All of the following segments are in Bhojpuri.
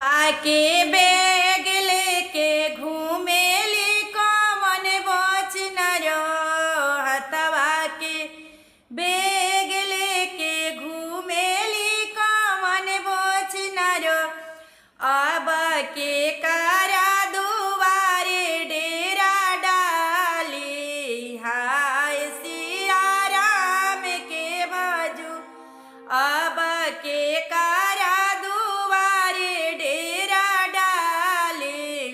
आके बैग लेके घूमेली कौन बच न हतवा के बैग लेके घूमेली कौन बच न अब के करा दुआरे डेरा डाली हाय सिया राम के बाजू अब के करा दुआरे डेरा डाली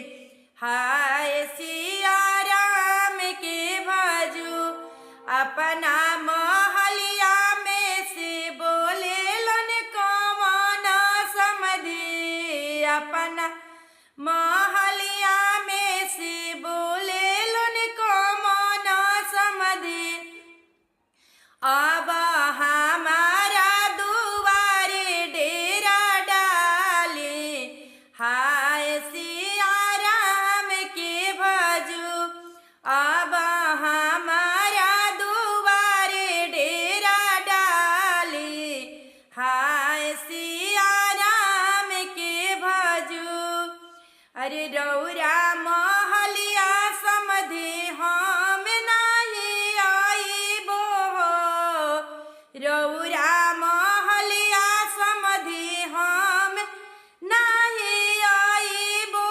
हाय सिया राम के बाजू अपना महलिया में से बोले लन कौन समझी अपना महलिया में से बोले लन कौन समझी अब हमारा दुआरे डेरा डाले हाय सिया राम के भजू अब हमारा दुआरे डेरा डाले हाय सिया राम के भजू अरे रौरा महलिया समधे हम नाही आईबो रौरा महलिया समधे हम नाही आईबो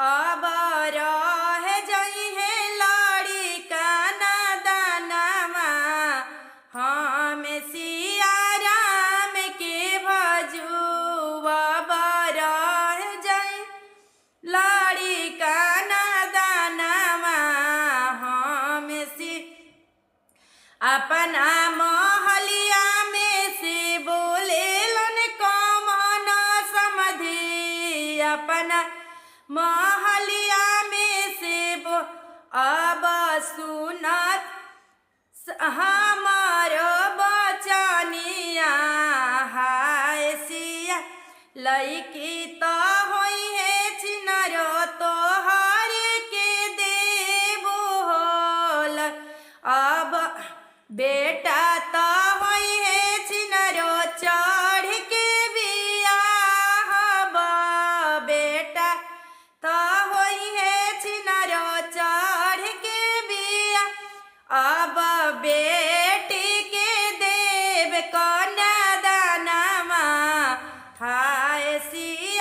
अब रह जइहे लड़ी काना दानवा हम सिया राम के भजू अब रह जइ लड़ी काना दानवा हम सी अपना महलिया में से बोले लन कौन समझी अपना महलिया में से अब सुनत हमार बचनिया हाय सिया लईकी तो होई है चिनर तोहर के देबो होल अब बेटा तो होई है चिनरो चढ़ के बियाह बेटा तो होई है चिनरो चढ़ के बियाह अब बेटी के देव कन्या दानमा हाय सी